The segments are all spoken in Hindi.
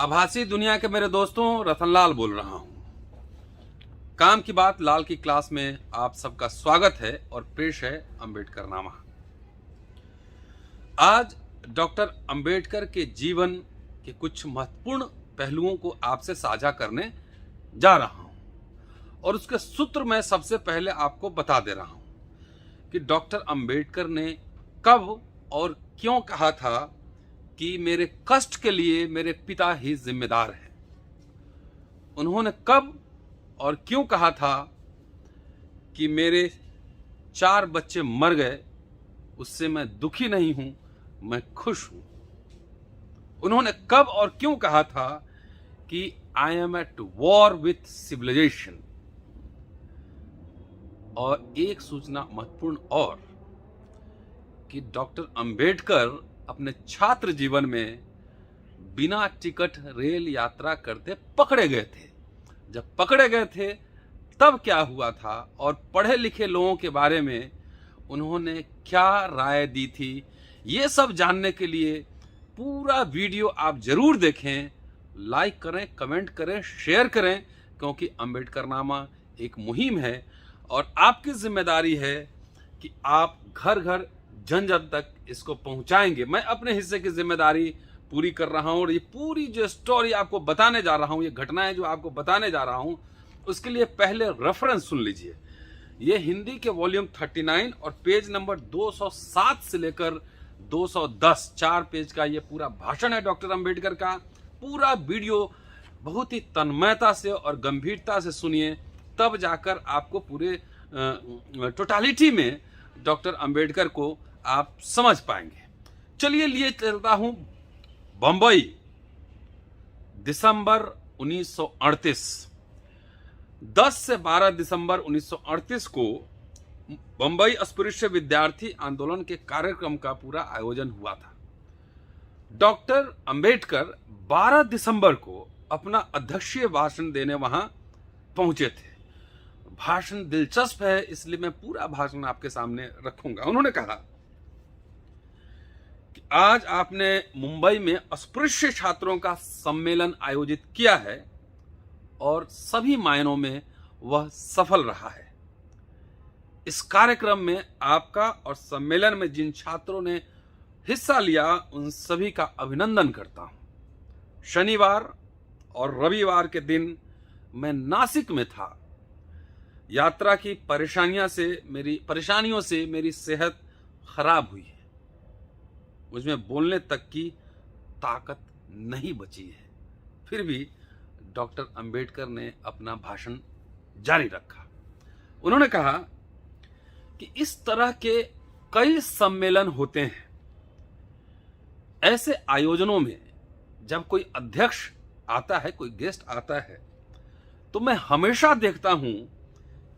आभासी दुनिया के मेरे दोस्तों, रतनलाल बोल रहा हूं। काम की बात लाल की क्लास में आप सबका स्वागत है और पेश है अंबेडकर नामा। आज डॉक्टर अंबेडकर के जीवन के कुछ महत्वपूर्ण पहलुओं को आपसे साझा करने जा रहा हूं और उसके सूत्र मैं सबसे पहले आपको बता दे रहा हूं कि डॉक्टर अंबेडकर ने कब और क्यों कहा था कि मेरे कष्ट के लिए मेरे पिता ही जिम्मेदार हैं। उन्होंने कब और क्यों कहा था कि मेरे 4 बच्चे मर गए, उससे मैं दुखी नहीं हूं, मैं खुश हूं। उन्होंने कब और क्यों कहा था कि I am at war with civilization. और एक सूचना महत्वपूर्ण और कि डॉक्टर अंबेडकर अपने छात्र जीवन में बिना टिकट रेल यात्रा करते पकड़े गए थे। जब पकड़े गए थे तब क्या हुआ था और पढ़े लिखे लोगों के बारे में उन्होंने क्या राय दी थी, ये सब जानने के लिए पूरा वीडियो आप जरूर देखें, लाइक करें, कमेंट करें, शेयर करें, क्योंकि अंबेडकर नामा एक मुहिम है और आपकी जिम्मेदारी है कि आप घर घर जन जन तक इसको पहुंचाएंगे। मैं अपने हिस्से की जिम्मेदारी पूरी कर रहा हूं और ये पूरी जो स्टोरी आपको बताने जा रहा हूं, ये घटनाएं जो आपको बताने जा रहा हूं, उसके लिए पहले रेफरेंस सुन लीजिए। ये हिंदी के वॉल्यूम 39 और पेज नंबर 207 से लेकर 210 4 पेज का ये पूरा भाषण है डॉक्टर अंबेडकर का। पूरा वीडियो बहुत ही तन्मयता से और गंभीरता से सुनिए, तब जाकर आपको पूरे टोटालिटी में डॉक्टर अंबेडकर को आप समझ पाएंगे। चलिए लिए चलता हूं बंबई, दिसंबर 1938। 10 से 12 दिसंबर 1938 को बंबई अस्पृश्य विद्यार्थी आंदोलन के कार्यक्रम का पूरा आयोजन हुआ था। डॉक्टर अंबेडकर 12 दिसंबर को अपना अध्यक्षीय भाषण देने वहां पहुंचे थे। भाषण दिलचस्प है, इसलिए मैं पूरा भाषण आपके सामने रखूंगा। उन्होंने कहा कि आज आपने मुंबई में अस्पृश्य छात्रों का सम्मेलन आयोजित किया है और सभी मायनों में वह सफल रहा है। इस कार्यक्रम में आपका और सम्मेलन में जिन छात्रों ने हिस्सा लिया उन सभी का अभिनंदन करता हूं। शनिवार और रविवार के दिन मैं नासिक में था। यात्रा की परेशानियों से मेरी सेहत खराब हुई है। मुझमें बोलने तक की ताकत नहीं बची है। फिर भी डॉक्टर अंबेडकर ने अपना भाषण जारी रखा। उन्होंने कहा कि इस तरह के कई सम्मेलन होते हैं। ऐसे आयोजनों में जब कोई अध्यक्ष आता है, कोई गेस्ट आता है, तो मैं हमेशा देखता हूं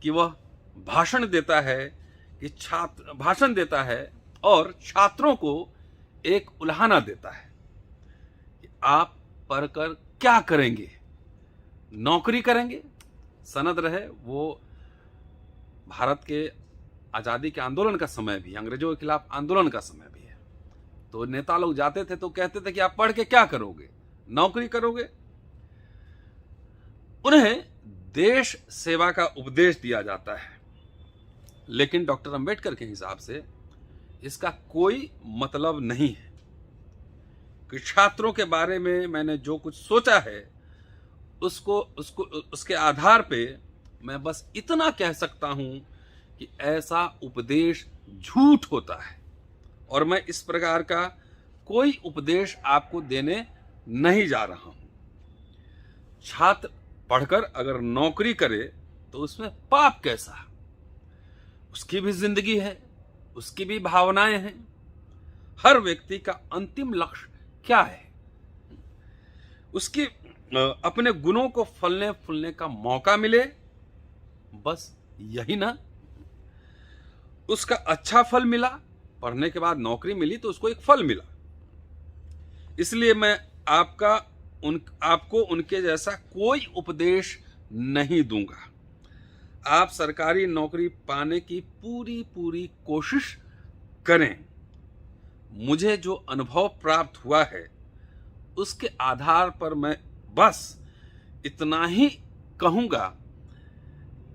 कि वह भाषण देता है और छात्रों को एक उल्हाना देता है कि आप पढ़कर क्या करेंगे, नौकरी करेंगे। सनद रहे वो भारत के आजादी के आंदोलन का समय भी, अंग्रेजों के खिलाफ आंदोलन का समय भी है। तो नेता लोग जाते थे तो कहते थे कि आप पढ़ के क्या करोगे, नौकरी करोगे। उन्हें देश सेवा का उपदेश दिया जाता है, लेकिन डॉक्टर अंबेडकर के हिसाब से इसका कोई मतलब नहीं है कि छात्रों के बारे में मैंने जो कुछ सोचा है उसके आधार पे मैं बस इतना कह सकता हूं कि ऐसा उपदेश झूठ होता है और मैं इस प्रकार का कोई उपदेश आपको देने नहीं जा रहा हूं। छात्र पढ़कर अगर नौकरी करे तो उसमें पाप कैसा? उसकी भी जिंदगी है, उसकी भी भावनाएं हैं। हर व्यक्ति का अंतिम लक्ष्य क्या है? उसकी अपने गुणों को फलने फूलने का मौका मिले, बस यही ना। उसका अच्छा फल मिला, पढ़ने के बाद नौकरी मिली तो उसको एक फल मिला। इसलिए मैं आपको उनके जैसा कोई उपदेश नहीं दूंगा। आप सरकारी नौकरी पाने की पूरी कोशिश करें। मुझे जो अनुभव प्राप्त हुआ है उसके आधार पर मैं बस इतना ही कहूँगा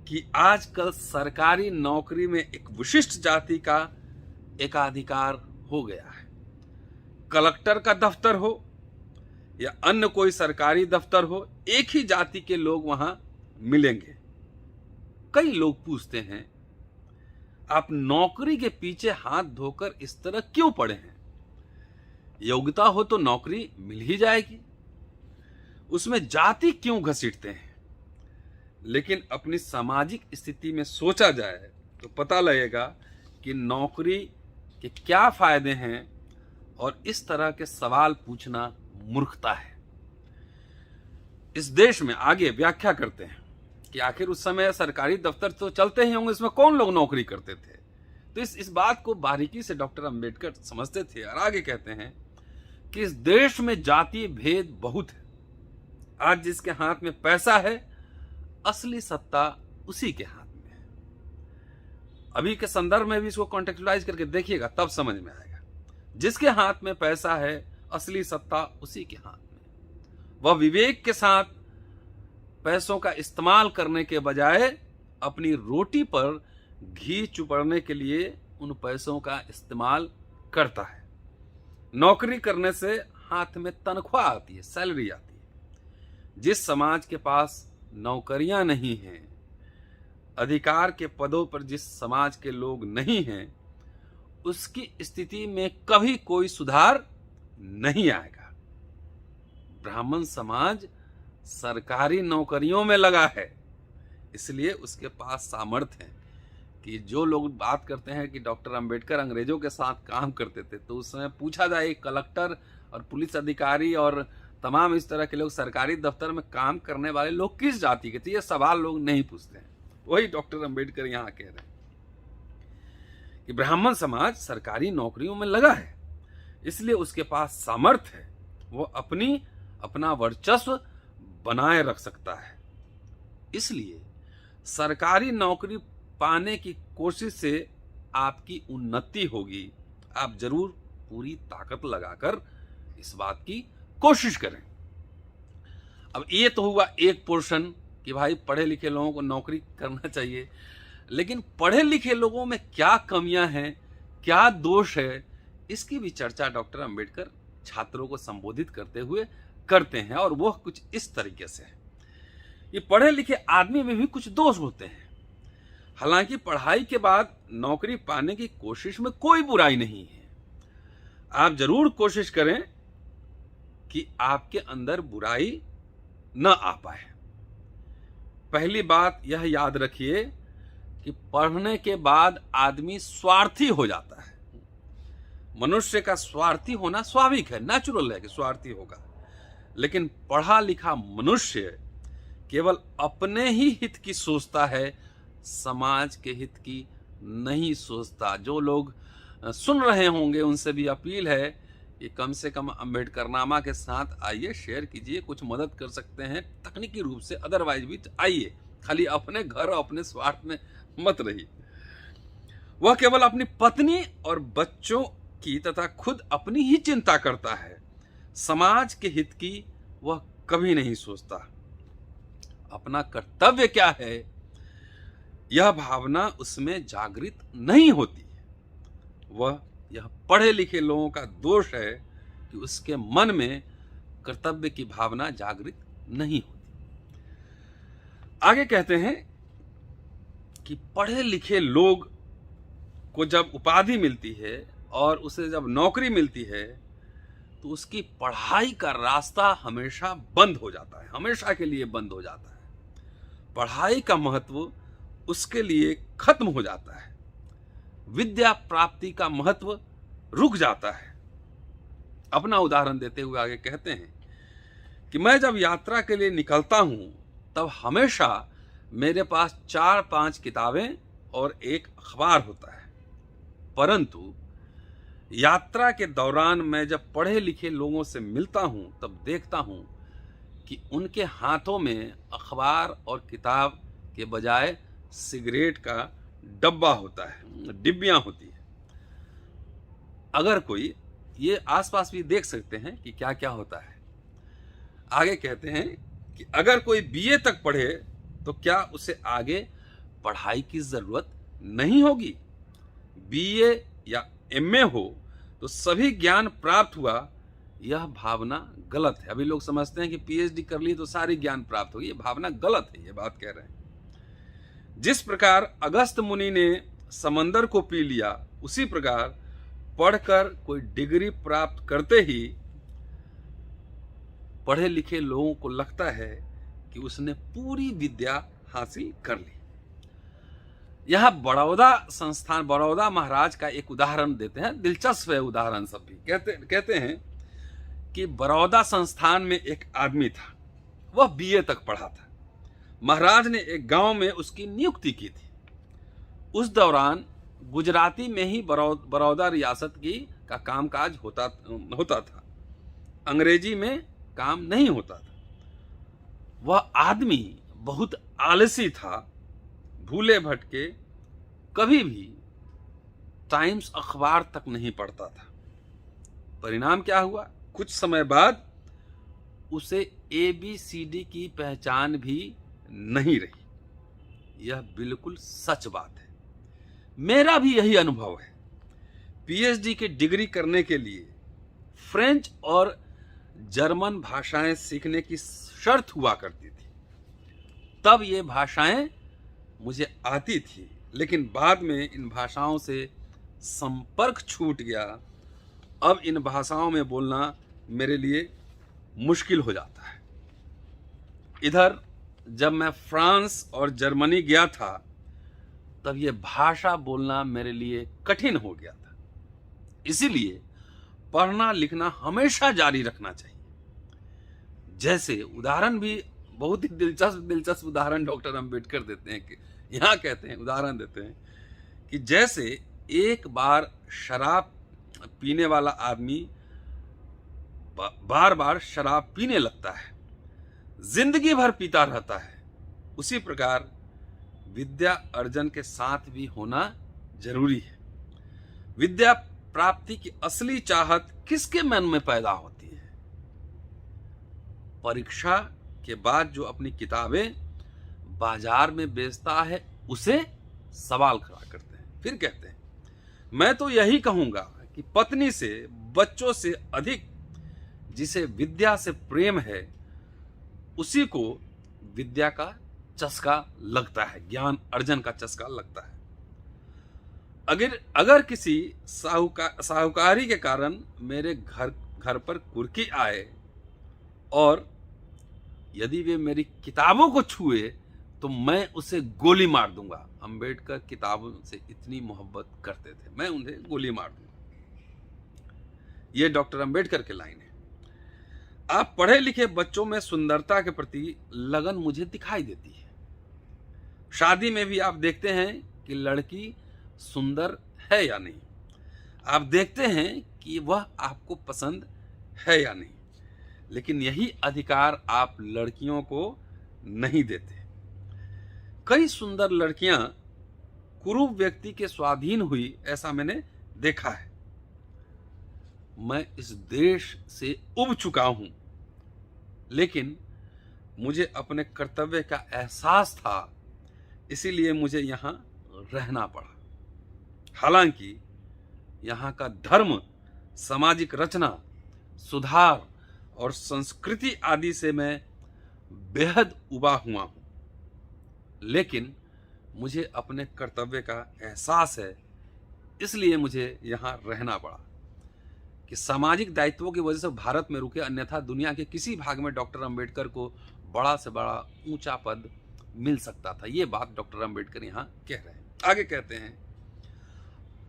कि आजकल सरकारी नौकरी में एक विशिष्ट जाति का एकाधिकार हो गया है। कलेक्टर का दफ्तर हो या अन्य कोई सरकारी दफ्तर हो, एक ही जाति के लोग वहां मिलेंगे। कई लोग पूछते हैं, आप नौकरी के पीछे हाथ धोकर इस तरह क्यों पड़े हैं? योग्यता हो तो नौकरी मिल ही जाएगी, उसमें जाति क्यों घसीटते हैं? लेकिन अपनी सामाजिक स्थिति में सोचा जाए तो पता लगेगा कि नौकरी के क्या फायदे हैं, और इस तरह के सवाल पूछना मूर्खता है। इस देश में आगे व्याख्या करते हैं कि आखिर उस समय सरकारी दफ्तर तो चलते ही होंगे, इसमें कौन लोग नौकरी करते थे। तो इस बात को बारीकी से डॉक्टर अंबेडकर समझते थे, और आगे कहते हैं कि इस देश में जातीय भेद बहुत है। आज जिसके हाथ में पैसा है, असली सत्ता उसी के हाथ में है। अभी के संदर्भ में भी इसको कॉन्टेक्चुअलाइज करके देखिएगा, तब समझ में आएगा। जिसके हाथ में पैसा है, असली सत्ता उसी के हाथ में। वह विवेक के साथ पैसों का इस्तेमाल करने के बजाय अपनी रोटी पर घी चुपड़ने के लिए उन पैसों का इस्तेमाल करता है। नौकरी करने से हाथ में तनख्वाह आती है, सैलरी आती है। जिस समाज के पास नौकरियां नहीं हैं, अधिकार के पदों पर जिस समाज के लोग नहीं हैं, उसकी स्थिति में कभी कोई सुधार नहीं आएगा। ब्राह्मण समाज सरकारी नौकरियों में लगा है, इसलिए उसके पास सामर्थ्य है कि जो लोग बात करते हैं कि डॉक्टर अंबेडकर अंग्रेजों के साथ काम करते थे, तो उस समय पूछा जाए कलेक्टर और पुलिस अधिकारी और तमाम इस तरह के लोग सरकारी दफ्तर में काम करने वाले लोग किस जाति के थे, ये सवाल लोग नहीं पूछते हैं। वही डॉक्टर अंबेडकर यहाँ कह रहे हैं कि ब्राह्मण समाज सरकारी नौकरियों में लगा है, इसलिए उसके पास सामर्थ्य है, वो अपना वर्चस्व बनाए रख सकता है। इसलिए सरकारी नौकरी पाने की कोशिश से आपकी उन्नति होगी। आप जरूर पूरी ताकत लगाकर इस बात की कोशिश करें। अब ये तो हुआ एक पोर्शन कि भाई पढ़े लिखे लोगों को नौकरी करना चाहिए, लेकिन पढ़े लिखे लोगों में क्या कमियां हैं, क्या दोष है, इसकी भी चर्चा डॉक्टर अंबेडकर छात्रों को संबोधित करते हुए करते हैं। और वह कुछ इस तरीके से है, ये पढ़े लिखे आदमी में भी कुछ दोष होते हैं। हालांकि पढ़ाई के बाद नौकरी पाने की कोशिश में कोई बुराई नहीं है। आप जरूर कोशिश करें कि आपके अंदर बुराई न आ पाए। पहली बात यह याद रखिए कि पढ़ने के बाद आदमी स्वार्थी हो जाता है। मनुष्य का स्वार्थी होना स्वाभाविक है, नेचुरल है कि स्वार्थी होगा, लेकिन पढ़ा लिखा मनुष्य केवल अपने ही हित की सोचता है, समाज के हित की नहीं सोचता। जो लोग सुन रहे होंगे उनसे भी अपील है कि कम से कम अम्बेडकरनामा के साथ आइए, शेयर कीजिए, कुछ मदद कर सकते हैं तकनीकी रूप से, अदरवाइज भी आइए, खाली अपने घर और अपने स्वार्थ में मत रहिए। वह केवल अपनी पत्नी और बच्चों की तथा खुद अपनी ही चिंता करता है, समाज के हित की वह कभी नहीं सोचता। अपना कर्तव्य क्या है, यह भावना उसमें जागृत नहीं होती। वह यह पढ़े लिखे लोगों का दोष है कि उसके मन में कर्तव्य की भावना जागृत नहीं होती। आगे कहते हैं कि पढ़े लिखे लोग को जब उपाधि मिलती है और उसे जब नौकरी मिलती है, तो उसकी पढ़ाई का रास्ता हमेशा बंद हो जाता है, हमेशा के लिए बंद हो जाता है। पढ़ाई का महत्व उसके लिए खत्म हो जाता है, विद्या प्राप्ति का महत्व रुक जाता है। अपना उदाहरण देते हुए आगे कहते हैं कि मैं जब यात्रा के लिए निकलता हूं, तब हमेशा मेरे पास 4-5 किताबें और एक अखबार होता है। परंतु यात्रा के दौरान मैं जब पढ़े लिखे लोगों से मिलता हूं, तब देखता हूं कि उनके हाथों में अखबार और किताब के बजाय सिगरेट का डब्बा होता है, डिब्बियां होती है। अगर कोई, ये आसपास भी देख सकते हैं कि क्या क्या होता है, आगे कहते हैं कि अगर कोई बीए तक पढ़े तो क्या उसे आगे पढ़ाई की जरूरत नहीं होगी? बीए या एमए हो तो सभी ज्ञान प्राप्त हुआ, यह भावना गलत है। अभी लोग समझते हैं कि पीएचडी कर ली तो सारी ज्ञान प्राप्त होगी, यह भावना गलत है। ये बात कह रहे हैं जिस प्रकार अगस्त मुनि ने समंदर को पी लिया, उसी प्रकार पढ़कर कोई डिग्री प्राप्त करते ही पढ़े लिखे लोगों को लगता है कि उसने पूरी विद्या हासिल कर ली। यह बड़ौदा संस्थान, बड़ौदा महाराज का एक उदाहरण देते हैं, दिलचस्प है उदाहरण। सब भी कहते हैं कि बड़ौदा संस्थान में एक आदमी था, वह बीए तक पढ़ा था। महाराज ने एक गांव में उसकी नियुक्ति की थी। उस दौरान गुजराती में ही बड़ौदा रियासत का कामकाज होता था, अंग्रेजी में काम नहीं होता था। वह आदमी बहुत आलसी था, भूले भटके, कभी भी टाइम्स अखबार तक नहीं पढ़ता था। परिणाम क्या हुआ? कुछ समय बाद उसे ABCD की पहचान भी नहीं रही। यह बिल्कुल सच बात है, मेरा भी यही अनुभव है। पीएचडी की डिग्री करने के लिए फ्रेंच और जर्मन भाषाएं सीखने की शर्त हुआ करती थी। तब ये भाषाएं मुझे आती थी, लेकिन बाद में इन भाषाओं से संपर्क छूट गया। अब इन भाषाओं में बोलना मेरे लिए मुश्किल हो जाता है। इधर जब मैं फ्रांस और जर्मनी गया था, तब ये भाषा बोलना मेरे लिए कठिन हो गया था। इसीलिए पढ़ना लिखना हमेशा जारी रखना चाहिए। जैसे उदाहरण भी बहुत ही दिलचस्प उदाहरण डॉक्टर अंबेडकर देते हैं कि यहाँ कहते हैं, उदाहरण देते हैं कि जैसे एक बार शराब पीने वाला आदमी बार बार शराब पीने लगता है, जिंदगी भर पीता रहता है, उसी प्रकार विद्या अर्जन के साथ भी होना जरूरी है। विद्या प्राप्ति की असली चाहत किसके मन में पैदा होती है? परीक्षा के बाद जो अपनी किताबें बाजार में बेचता है, उसे सवाल खड़ा करते हैं। फिर कहते हैं, मैं तो यही कहूंगा कि पत्नी से, बच्चों से अधिक जिसे विद्या से प्रेम है, उसी को विद्या का चस्का लगता है, ज्ञान अर्जन का चस्का लगता है। अगर किसी साहूकारी के कारण मेरे घर पर कुर्की आए और यदि वे मेरी किताबों को छुए तो मैं उसे गोली मार दूंगा। अंबेडकर किताबों से इतनी मोहब्बत करते थे, मैं उन्हें गोली मार दूंगा। ये डॉक्टर अंबेडकर के लाइन है। आप पढ़े लिखे बच्चों में सुंदरता के प्रति लगन मुझे दिखाई देती है। शादी में भी आप देखते हैं कि लड़की सुंदर है या नहीं, आप देखते हैं कि वह आपको पसंद है या नहीं, लेकिन यही अधिकार आप लड़कियों को नहीं देते। कई सुंदर लड़कियां कुरूप व्यक्ति के स्वाधीन हुई, ऐसा मैंने देखा है। मैं इस देश से उब चुका हूं, लेकिन मुझे अपने कर्तव्य का एहसास था, इसीलिए मुझे यहां रहना पड़ा। हालांकि यहाँ का धर्म, सामाजिक रचना, सुधार और संस्कृति आदि से मैं बेहद उबा हुआ हूँ, लेकिन मुझे अपने कर्तव्य का एहसास है, इसलिए मुझे यहाँ रहना पड़ा। कि सामाजिक दायित्वों की वजह से भारत में रुके, अन्यथा दुनिया के किसी भाग में डॉक्टर अंबेडकर को बड़ा से बड़ा ऊंचा पद मिल सकता था। ये बात डॉक्टर अंबेडकर यहाँ कह रहे हैं। आगे कहते हैं,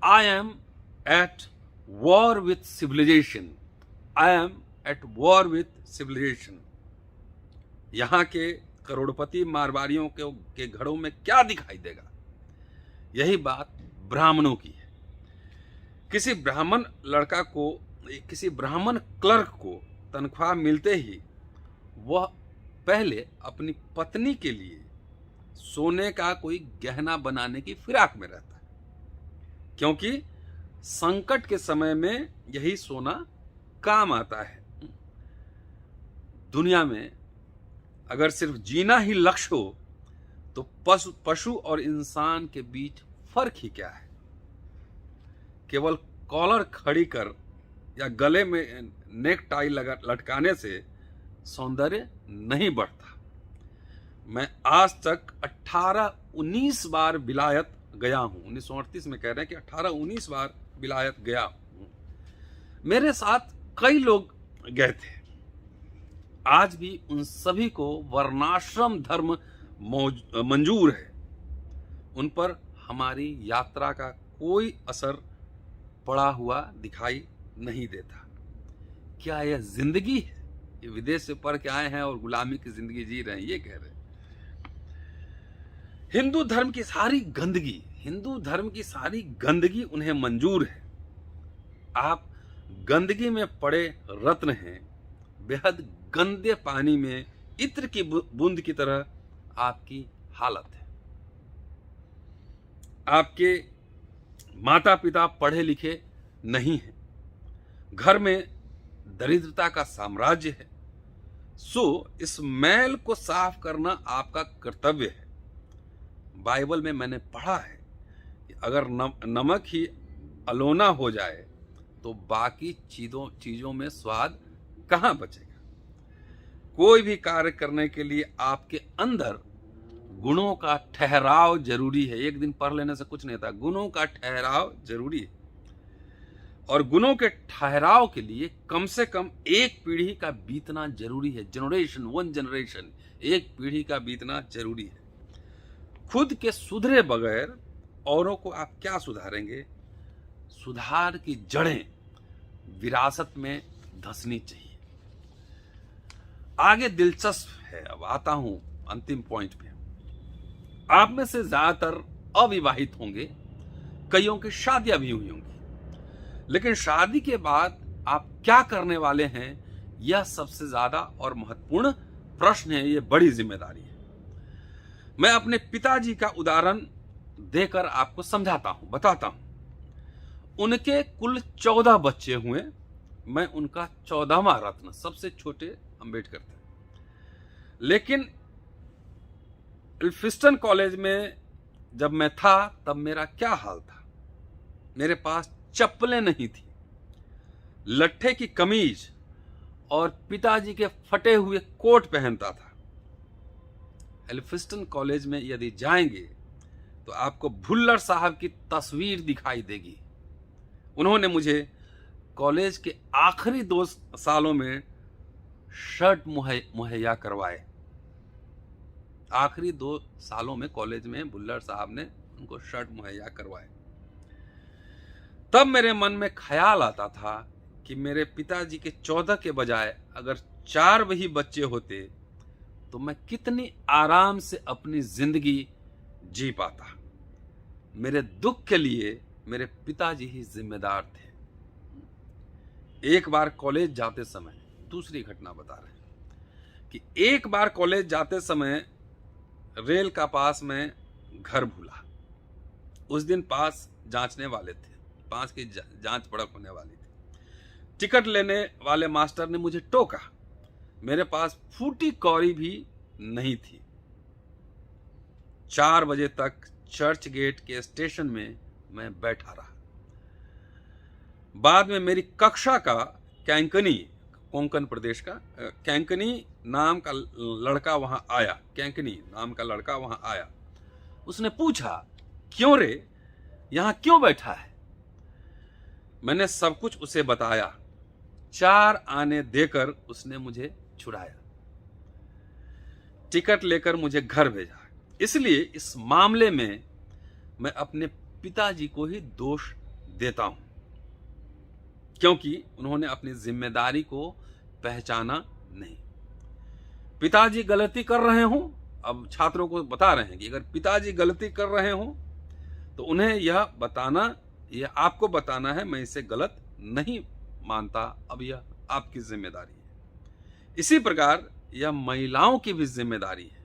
I am at war with civilization, I am at war with civilization. यहाँ के करोड़पति मारवाड़ियों के घरों में क्या दिखाई देगा? यही बात ब्राह्मणों की है। किसी ब्राह्मण लड़का को, किसी ब्राह्मण क्लर्क को तनख्वाह मिलते ही वह पहले अपनी पत्नी के लिए सोने का कोई गहना बनाने की फिराक में रहता है, क्योंकि संकट के समय में यही सोना काम आता है। दुनिया में अगर सिर्फ जीना ही लक्ष्य हो तो पशु और इंसान के बीच फर्क ही क्या है? केवल कॉलर खड़ी कर या गले में नेक टाई लटकाने से सौंदर्य नहीं बढ़ता। मैं आज तक 18-19 बार विलायत गया हूं। 1938 में कह रहे हैं कि 18-19 बार विलायत गया हूं। मेरे साथ कई लोग गए थे। आज भी उन सभी को वर्णाश्रम धर्म मंजूर है। उन पर हमारी यात्रा का कोई असर पड़ा हुआ दिखाई नहीं देता। क्या यह जिंदगी है? ये विदेश से पढ़ के आए हैं और गुलामी की जिंदगी जी रहे हैं, ये कह रहे हैं। हिंदू धर्म की सारी गंदगी उन्हें मंजूर है। आप गंदगी में पड़े रत्न हैं। बेहद गंदे पानी में इत्र की बूंद की तरह आपकी हालत है। आपके माता पिता पढ़े लिखे नहीं हैं। घर में दरिद्रता का साम्राज्य है। सो इस मैल को साफ करना आपका कर्तव्य है। बाइबल में मैंने पढ़ा है कि अगर नमक ही अलोना हो जाए तो बाकी चीजों में स्वाद कहां बचेगा? कोई भी कार्य करने के लिए आपके अंदर गुणों का ठहराव जरूरी है। एक दिन पढ़ लेने से कुछ नहीं था। गुणों का ठहराव जरूरी है और गुणों के ठहराव के लिए कम से कम एक पीढ़ी का बीतना जरूरी है। वन जनरेशन, एक पीढ़ी का बीतना जरूरी है। खुद के सुधरे बगैर औरों को आप क्या सुधारेंगे? सुधार की जड़ें विरासत में धंसनी चाहिए। आगे दिलचस्प है। अब आता हूं अंतिम पॉइंट पे। आप में से ज्यादातर अविवाहित होंगे, कईयों की शादियां भी हुई होंगी, लेकिन शादी के बाद आप क्या करने वाले हैं, यह सबसे ज्यादा और महत्वपूर्ण प्रश्न है। यह बड़ी जिम्मेदारी है। मैं अपने पिताजी का उदाहरण देकर आपको समझाता हूं, बताता हूं। उनके कुल 14 बच्चे हुए। मैं उनका 14वां रत्न, सबसे छोटे अंबेडकर थे। लेकिन एल्फिस्टन कॉलेज में जब मैं था तब मेरा क्या हाल था? मेरे पास चप्पलें नहीं थी, लट्ठे की कमीज और पिताजी के फटे हुए कोट पहनता था। एल्फिस्टन कॉलेज में यदि जाएंगे तो आपको भुल्लर साहब की तस्वीर दिखाई देगी। उन्होंने मुझे कॉलेज के आखिरी 2 सालों में शर्ट मुहैया करवाए। आखिरी 2 सालों में कॉलेज में भुल्लर साहब ने उनको शर्ट मुहैया करवाए। तब मेरे मन में ख्याल आता था कि मेरे पिताजी के 14 के बजाय अगर 4 वही बच्चे होते तो मैं कितनी आराम से अपनी जिंदगी जी पाता। मेरे दुख के लिए मेरे पिताजी ही जिम्मेदार थे। एक बार कॉलेज जाते समय, दूसरी घटना बता रहे हैं कि एक बार कॉलेज जाते समय रेल का पास में घर भूला। उस दिन पास जांचने वाले थे, पास की जांच पड़क होने वाली थी। टिकट लेने वाले मास्टर ने मुझे टोका। मेरे पास फूटी कौड़ी भी नहीं थी। 4 बजे तक चर्च गेट के स्टेशन में मैं बैठा रहा। बाद में मेरी कक्षा का कैंकनी, कोंकण प्रदेश का कैंकनी नाम का लड़का वहां आया। कैंकनी नाम का लड़का वहां आया। उसने पूछा, क्यों रे, यहां क्यों बैठा है? मैंने सब कुछ उसे बताया। 4 आने देकर उसने मुझे छुड़ाया, टिकट लेकर मुझे घर भेजा। इसलिए इस मामले में मैं अपने पिताजी को ही दोष देता हूं, क्योंकि उन्होंने अपनी जिम्मेदारी को पहचाना नहीं। पिताजी गलती कर रहे हों, अब छात्रों को बता रहे हैं कि अगर पिताजी गलती कर रहे हों तो उन्हें यह आपको बताना है, मैं इसे गलत नहीं मानता, अब यह आपकी जिम्मेदारी है। इसी प्रकार यह महिलाओं की भी जिम्मेदारी है।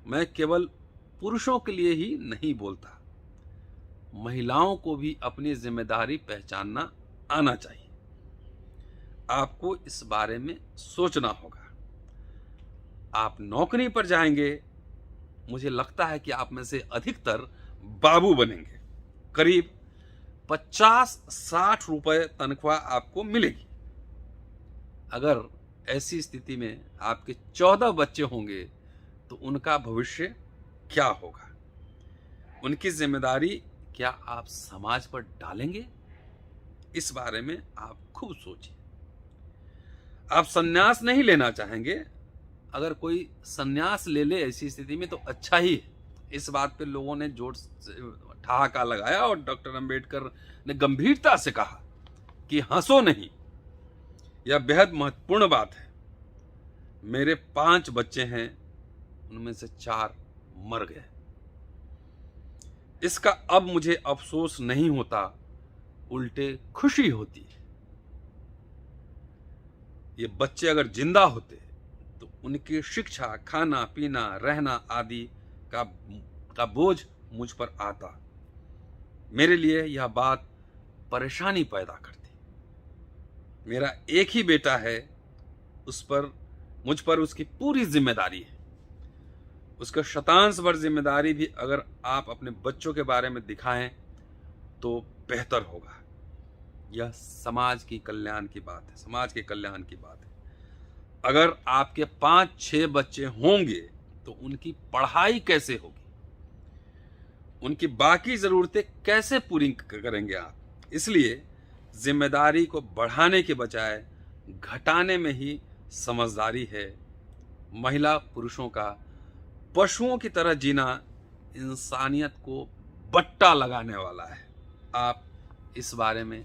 मैं केवल पुरुषों के लिए ही नहीं बोलता, महिलाओं को भी अपनी जिम्मेदारी पहचानना आना चाहिए। आपको इस बारे में सोचना होगा। आप नौकरी पर जाएंगे, मुझे लगता है कि आप में से अधिकतर बाबू बनेंगे। करीब 50-60 रुपए तनख्वाह आपको मिलेगी। अगर ऐसी स्थिति में आपके 14 बच्चे होंगे तो उनका भविष्य क्या होगा? उनकी जिम्मेदारी क्या आप समाज पर डालेंगे? इस बारे में आप खूब सोचिए। आप संन्यास नहीं लेना चाहेंगे। अगर कोई संन्यास ले ले ऐसी स्थिति में तो अच्छा ही है। इस बात पे लोगों ने जोर से ठहाका लगाया और डॉक्टर अंबेडकर ने गंभीरता से कहा कि हंसो नहीं, यह बेहद महत्वपूर्ण बात है। मेरे 5 बच्चे हैं, उनमें से 4 मर गए। इसका अब मुझे अफसोस नहीं होता, उल्टे खुशी होती है। ये बच्चे अगर जिंदा होते तो उनकी शिक्षा, खाना पीना, रहना आदि का बोझ मुझ पर आता। मेरे लिए यह बात परेशानी पैदा करती। मेरा एक ही बेटा है, मुझ पर उसकी पूरी जिम्मेदारी है। उसका शतांश भर जिम्मेदारी भी अगर आप अपने बच्चों के बारे में दिखाएं तो बेहतर होगा। यह समाज की कल्याण की बात है, समाज के कल्याण की बात है। अगर आपके 5-6 बच्चे होंगे तो उनकी पढ़ाई कैसे होगी? उनकी बाकी जरूरतें कैसे पूरी करेंगे आप? इसलिए जिम्मेदारी को बढ़ाने के बजाय घटाने में ही समझदारी है। महिला पुरुषों का पशुओं की तरह जीना इंसानियत को बट्टा लगाने वाला है। आप इस बारे में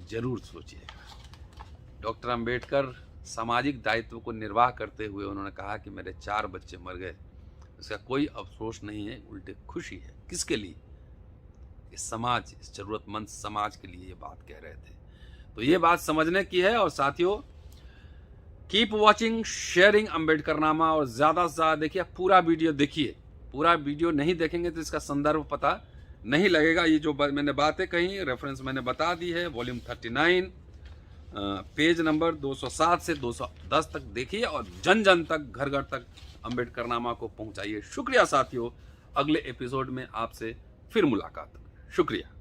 जरूर सोचिएगा। डॉक्टर अंबेडकर सामाजिक दायित्व को निर्वाह करते हुए उन्होंने कहा कि मेरे 4 बच्चे मर गए। इसका कोई अफसोस नहीं है, उल्टे खुशी है। किसके लिए? इस समाज, इस जरूरतमंद समाज के लिए ये बात कह रहे थे। तो ये बात समझने की है। और साथियों, कीप वॉचिंग, शेयरिंग अंबेडकरनामा, और ज्यादा से ज्यादा देखिए, पूरा वीडियो देखिए। पूरा वीडियो नहीं देखेंगे तो इसका संदर्भ पता नहीं लगेगा। ये जो मैंने बातें कही, रेफरेंस मैंने बता दी है, वॉल्यूम 39 पेज नंबर 207 से 210 तक देखिए और जन जन तक, घर घर तक अंबेडकरनामा को पहुंचाइए। शुक्रिया साथियों, अगले एपिसोड में आपसे फिर मुलाकात। शुक्रिया।